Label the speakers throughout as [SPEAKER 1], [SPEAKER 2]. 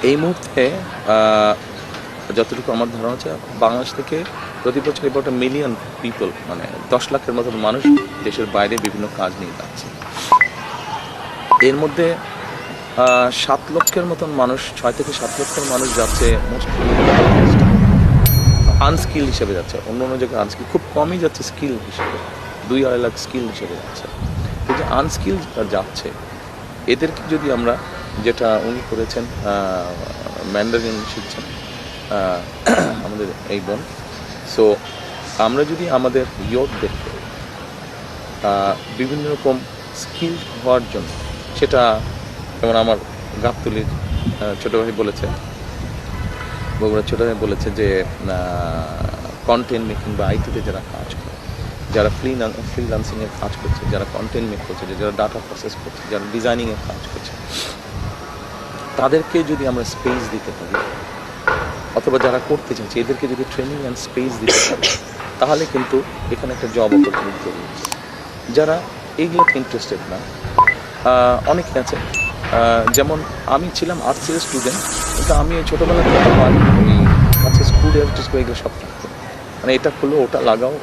[SPEAKER 1] এই মুহূর্তে যতটুকু আমার ধারণা আছে, বাংলাদেশ থেকে প্রতি বছর এবার 1 মিলিয়ন পিপল, মানে 10 লাখের মতো মানুষ দেশের বাইরে বিভিন্ন কাজ নিয়ে যাচ্ছে। এর মধ্যে 7 লক্ষের মতন মানুষ, 6 থেকে 7 লক্ষের মানুষ যাচ্ছে আনস্কিল হিসেবে যাচ্ছে, অন্য অন্য জায়গায় আনস্কিল, খুব কমই যাচ্ছে স্কিল হিসেবে, 2-2.5 লাখ স্কিল হিসেবে যাচ্ছে। কিন্তু আনস্কিল যাচ্ছে, এদেরকে যদি আমরা, যেটা উনি করেছেন, ম্যান্ডারিন শিখছেন আমাদের এই বোন, সো আমরা যদি আমাদের ইয়ুথদেরকে বিভিন্ন রকম স্কিল হওয়ার জন্য, সেটা যেমন আমার গাবতলীর ছোটো ভাই বলেছে, বগুড়ার ছোটো ভাই বলেছে যে কন্টেন্ট মেকিং বা আইটিতে যারা কাজ করে, যারা ফ্রিল্যান্সিংয়ের কাজ করছে, যারা কন্টেন্ট মেক করছে, যারা ডাটা প্রসেস করছে, যারা ডিজাইনিংয়ের কাজ করছে, তাদেরকে যদি আমরা স্পেস দিতে পারি, অথবা যারা করতে চাইছে এদেরকে যদি ট্রেনিং অ্যান্ড স্পেস দিতে পারি, তাহলে কিন্তু এখানে একটা জব অপরচুনিটি তৈরি হচ্ছে। যারা এইগুলোতে ইন্টারেস্টেড না, অনেকে আছে, যেমন আমি ছিলাম আর্টসের স্টুডেন্ট, কিন্তু আমি ছোটোবেলা থেকে আমার ওই কাছে স্কুল ইলেকট্রিক এগুলো সব থাকতো, মানে এটা খুলো, ওটা লাগাও,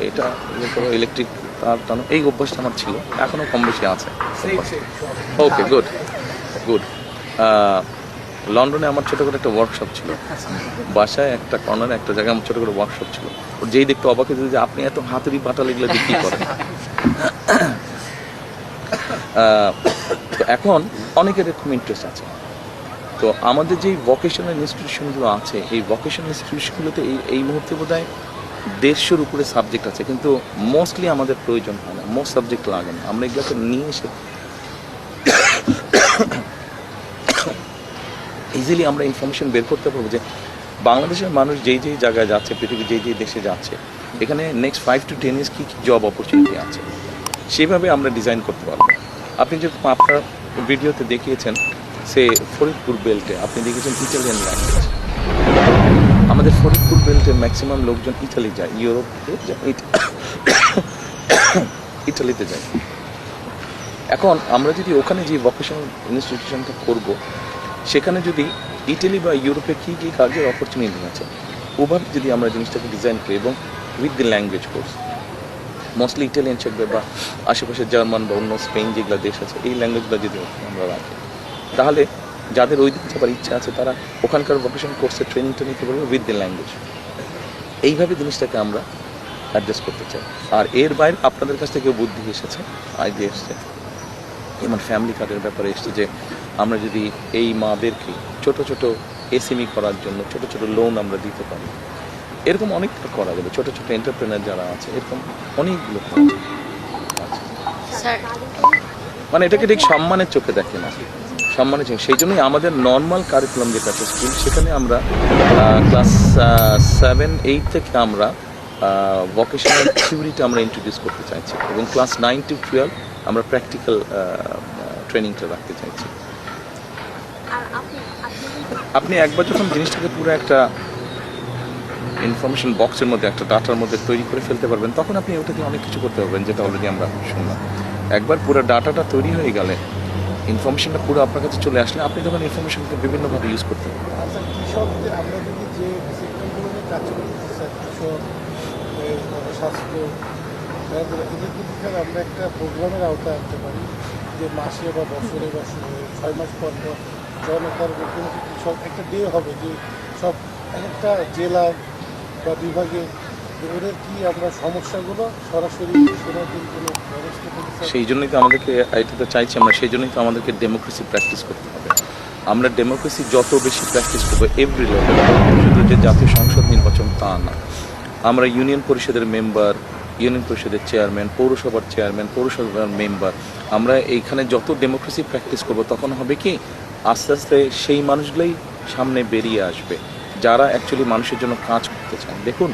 [SPEAKER 1] এটা ইয়ে করো, ইলেকট্রিক তার টানো, এই অভ্যাসটা আমার ছিল, এখনও কম বেশি আছে। ওকে, গুড গুড। লন্ডনে আমার ছোটো করে একটা ওয়ার্কশপ ছিল, বাসায় একটা কর্নারে একটা জায়গায় আমার ছোটো করে ওয়ার্কশপ ছিল। ওর যেই দেখতে অবাক হয়ে যে আপনি এত হাতুড়ি পাটাল এগুলো বিক্রি করেন। তো এখন অনেকের এরকম ইন্টারেস্ট আছে। তো আমাদের যেই ভোকেশনাল ইনস্টিটিউশনগুলো আছে, এই ভোকেশনাল ইনস্টিটিউশনগুলোতে এই মুহূর্তে বোধ হয় 150-র উপরে সাবজেক্ট আছে, কিন্তু মোস্টলি আমাদের প্রয়োজন হয় না, মোস্ট সাবজেক্ট লাগে না। আমরা এগুলোকে নিয়ে এসে ইজিলি আমরা ইনফরমেশন বের করতে পারবো যে বাংলাদেশের মানুষ যেই যেই জায়গায় যাচ্ছে, পৃথিবীর যেই যেই দেশে যাচ্ছে, এখানে নেক্সট 5 to 10 ইয়ার্স কী কী জব অপরচুনিটি আছে, সেভাবে আমরা ডিজাইন করতে পারবো। আপনি যে আপনার ভিডিওতে দেখিয়েছেন, সে ফরিদপুর বেল্টে আপনি দেখেছেন ইটালিয়ান ল্যাঙ্গুয়েজ। আমাদের ফরিদপুর বেল্টে ম্যাক্সিমাম লোকজন ইটালি যায়, ইউরোপে যায়, ইটালিতে যায়। এখন আমরা যদি ওখানে যে ভোকেশনাল ইনস্টিটিউশনটা করব, সেখানে যদি ইটালি বা ইউরোপে কী কী কাজের অপরচুনিটি আছে, ওভাবে যদি আমরা জিনিসটাকে ডিজাইন করি, এবং with the language course, mostly Italian শিখবে, বা আশেপাশে জার্মান বা অন্য স্পেন যেগুলো দেশ আছে, এই ল্যাঙ্গুয়েজগুলো যদি আমরা রাখি, তাহলে যাদের ওই দিকে যাবার ইচ্ছা আছে তারা ওখানকার ভোকেশনাল কোর্সের ট্রেনিংটা নিতে পারবে উইথ দি ল্যাঙ্গুয়েজ। এইভাবে জিনিসটাকে আমরা অ্যাডজাস্ট করতে চাই। আর এর বাইরে আপনাদের কাছ থেকে বুদ্ধি এসেছে, আইডিয়া এসছে, যেমন ফ্যামিলি কার্ডের ব্যাপারে এসছে, যে আমরা যদি এই মাদেরকে ছোট ছোট এসএমই করার জন্য ছোট ছোট লোন আমরা দিতে পারি, এরকম অনেকটা করা যাবে। ছোট ছোট এন্টারপ্রেনার যারা আছে, এরকম অনেকগুলো মানে এটাকে ঠিক সম্মানের চোখে দেখে না, সম্মানের চোখে। সেই জন্যই আমাদের নর্মাল কারিকুলাম যেটা আছে স্কুল, সেখানে আমরা ক্লাস 7-8 থেকে আমরা ভোকেশনাল থিওরিটা আমরা ইন্ট্রোডিউস করতে চাইছি, এবং ক্লাস 9 to 12 আমরা প্র্যাকটিক্যাল ট্রেনিংটা রাখতে চাইছি। আপনি একবার যখন জিনিসটাকে পুরো একটা ইনফরমেশন বক্সের মধ্যে, একটা ডাটার মধ্যে তৈরি করে ফেলতে পারবেন, তখন আপনি ওটা দিয়ে অনেক কিছু করতে পারবেন, যেটা অলরেডি আমরা শুনলাম। একবার পুরো ডাটাটা তৈরি হয়ে গেলে, ইনফরমেশনটা পুরো আপনার কাছে চলে আসলে, আপনি তখন ইনফরমেশনকে বিভিন্নভাবে ইউজ করতে পারবেন।
[SPEAKER 2] কৃষকদের আমরা যদি যে সেক্টরগুলো নিয়ে কাজ করতে চাই, কৃষক, স্বাস্থ্য, এদের কিন্তু আমরা একটা প্রোগ্রামের আওতায় আনতে পারি, যে মাসে বা বছরে বা 6 মাস পর পর জনতার কোনো কৃষক একটা ডে হবে, যে সব একটা জেলায় বা বিভাগে ওদের কি আমরা সমস্যাগুলো সরাসরি শোনার জন্য কোনো ব্যবস্থা করতে চাই।
[SPEAKER 1] সেই জন্যই তো আমাদেরকে এটা চাইছি আমরা, সেই জন্যই তো আমাদেরকে ডেমোক্রেসি প্র্যাকটিস করতে হবে। আমরা ডেমোক্রেসি যত বেশি প্র্যাকটিস করবো এভরি লেভেল, শুধু যে জাতীয় সংসদ নির্বাচন তা না, আমরা ইউনিয়ন পরিষদের মেম্বার, ইউনিয়ন পরিষদের চেয়ারম্যান, পৌরসভার চেয়ারম্যান, পৌরসভার মেম্বার, আমরা এইখানে যত ডেমোক্রেসি প্র্যাকটিস করবো, তখন হবে কি আস্তে আস্তে সেই মানুষগুলোই সামনে বেরিয়ে আসবে যারা অ্যাকচুয়ালি মানুষের জন্য কাজ করতে চান। দেখুন,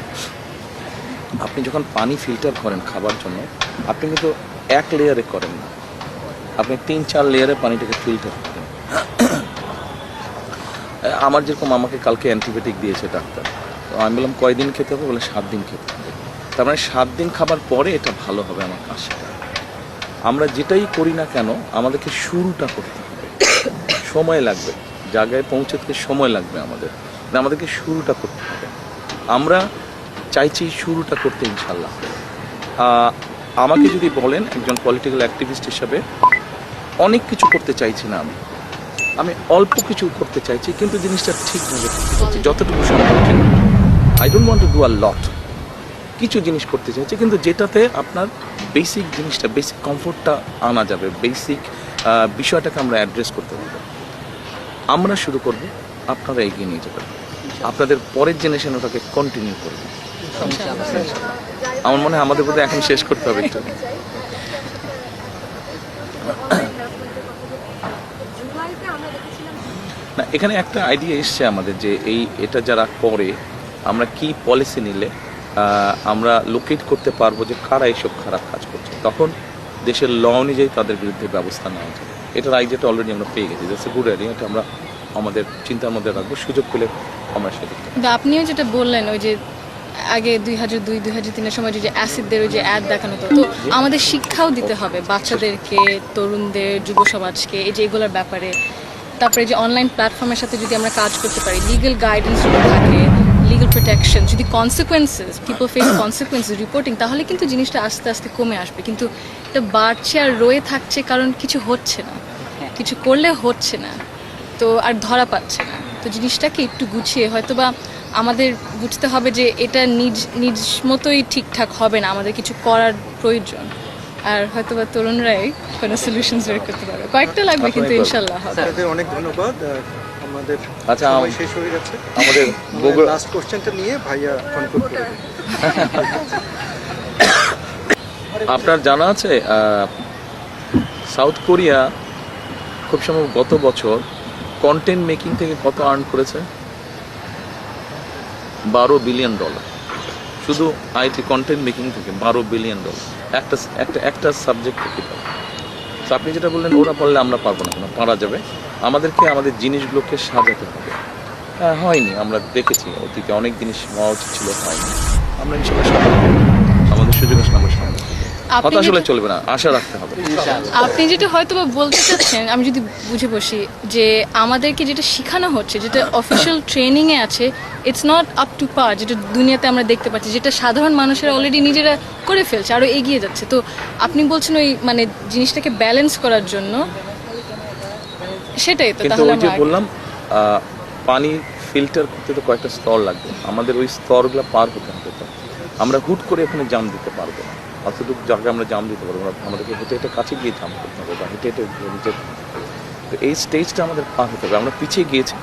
[SPEAKER 1] আপনি যখন পানি ফিল্টার করেন খাবার জন্য, আপনি কিন্তু 1 লেয়ারে করেন না, আপনি 3-4 লেয়ারে পানিটাকে ফিল্টার করেন। আমার যেরকম, আমাকে কালকে অ্যান্টিবায়োটিক দিয়েছে ডাক্তার, তো আমি বললাম কয়দিন খেতে হবে, বলে 7 দিন খেতে হবে। তার মানে 7 দিন খাবার পরে এটা ভালো হবে আমার কাশিটা। আমরা যেটাই করি না কেন, আমাদেরকে শুরুটা করতে হবে, সময় লাগবে। জায়গায় পৌঁছতে সময় লাগবে আমাদের, আমাদেরকে শুরুটা করতে হবে। আমরা চাইছি শুরুটা করতে ইনশাল্লাহ। আমাকে যদি বলেন একজন পলিটিক্যাল অ্যাক্টিভিস্ট হিসাবে অনেক কিছু করতে চাইছি না, আমি অল্প কিছু করতে চাইছি, কিন্তু জিনিসটা ঠিকভাবে করতে চাইছি যতটুকু সম্ভব। I don't want to do a lot. কিছু জিনিস করতে চাইছি কিন্তু যেটাতে আপনার বেসিক জিনিসটা, বেসিক কমফোর্টটা আনা যাবে, বেসিক বিষয়টাকে আমরা অ্যাড্রেস করতে পারবো। আমরা শুরু করব, আপনারা এগিয়ে নিয়ে যাবেন, আপনাদের পরের জেনারেশন ওটাকে কন্টিনিউ করবে। আমার মনে হয় আমাদের বোধহয় এখন শেষ করতে হবে একটু। না, এখানে একটা আইডিয়া এসছে আমাদের যে এটা যারা করে, আমরা কি পলিসি নিলে আমরা লোকেট করতে পারবো যে কারা এইসব খারাপ কাজ করছে, তখন দেশের ল অনুযায়ী তাদের বিরুদ্ধে ব্যবস্থা নেওয়া যাবে। এটার আইডিয়াটা অলরেডি আমরা পেয়ে গেছি, দ্যাটস এ গুড আইডিয়া। এটা আমরা আমাদের চিন্তার মধ্যে রাখবো, সুযোগ পেলে আমরা সেটা।
[SPEAKER 3] কিন্তু আপনিও যেটা বললেন ওই যে আগে 2002-2003 সময় যে অ্যাসিডদের ওই যে অ্যাড দেখানো হতো, তো আমাদের শিক্ষাও দিতে হবে বাচ্চাদেরকে, তরুণদের, যুব সমাজকে এই যে এগুলোর ব্যাপারে। তারপরে যে অনলাইন প্ল্যাটফর্মের সাথে যদি আমরা কাজ করতে পারি, লিগ্যাল গাইডেন্স যদি থাকে, লিগ্যাল প্রোটেকশন, যদি consequences, people face consequences reporting, তাহলে কিন্তু জিনিসটা আস্তে আস্তে কমে আসবে। কিন্তু এটা বাড়ছে আর রয়ে থাকছে কারণ কিছু হচ্ছে না, কিছু করলে হচ্ছে না, তো আর ধরা পাচ্ছে না। তো জিনিসটাকে একটু গুছিয়ে হয়তো বা আমাদের বুঝতে হবে যে এটা নিজ মতোই ঠিকঠাক হবে না, আমাদের কিছু করার প্রয়োজন। আর হয়তো বা তরুণরাই কোনো সলিউশনস বের করতে পারবে, কয়েকটা লাগবে কিন্তু ইনশাল্লাহ হবে।
[SPEAKER 4] আপনাদের অনেক ধন্যবাদ। আমাদের
[SPEAKER 1] আচ্ছা,
[SPEAKER 4] সময় শেষ হয়ে যাচ্ছে।
[SPEAKER 1] আমাদের
[SPEAKER 4] লাস্ট কোশ্চেনটা নিয়ে ভাইয়া কনক্লুড করে দেন।
[SPEAKER 1] আপনার জানা আছে সাউথ কোরিয়া খুব সম্ভব গত বছর কন্টেন্ট মেকিং থেকে কত আর্ন করেছে? $12 বিলিয়ন। শুধু আইটি কন্টেন্ট মেকিং থেকে $12 বিলিয়ন একটা সাবজেক্ট থেকে। তো আপনি যেটা বললেন ওরা পারলে আমরা পারবো না, কেন পারা যাবে। আমাদেরকে আমাদের জিনিসগুলোকে সাজাতে হবে। হ্যাঁ, হয়নি, আমরা দেখেছি অতীতে অনেক জিনিস হওয়া উচিত ছিল, হয়নি। আমরা ইনশাল্লাহ সামনে আমাদের সুযোগ আসলে আমরা সামনে হতাশ হলে চলবে না, আশা রাখতে হবে।
[SPEAKER 3] আপনি যেটা হয়তো বা বলতে চাচ্ছেন, আমি যদি বুঝে বসি, যে আমাদেরকে যেটা শেখানো হচ্ছে, যেটা অফিসিয়াল ট্রেনিংয়ে আছে, ইটস নট আপ টু পার, যেটা দুনিয়াতে আমরা দেখতে পাচ্ছি, যেটা সাধারণ মানুষেরা অলরেডি নিজেরা করে ফেলছে, আরও এগিয়ে যাচ্ছে। তো আপনি বলছেন ওই মানে জিনিসটাকে ব্যালেন্স করার জন্য, সেটাই তো।
[SPEAKER 1] কিন্তু
[SPEAKER 3] তাহলে
[SPEAKER 1] ওই যে বললাম পানি ফিল্টার করতে তো কয়েকটা স্তর লাগবে, আমাদের ওই স্তরগুলো পার হতে হবে। তো আমরা হুট করে এখানে জাম দিতে পারবো না, অতটুকু জায়গায় আমরা জাম দিতে পারবো না, আমাদেরকে হেঁটে হেঁটে কাছে গিয়ে জাম করতে হবে বা হেঁটে হেঁটে নিচে। তো এই স্টেজটা আমাদের পার হতে হবে। আমরা পিছিয়ে গিয়েছি,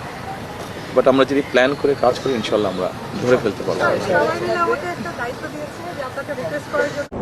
[SPEAKER 1] বাট আমরা যদি প্ল্যান করে কাজ করি ইনশাল্লাহ আমরা ধরে ফেলতে পারবো।
[SPEAKER 5] আমাকে একটা দায়িত্ব দিয়েছে যে আপনাকে রিকোয়েস্ট করার জন্য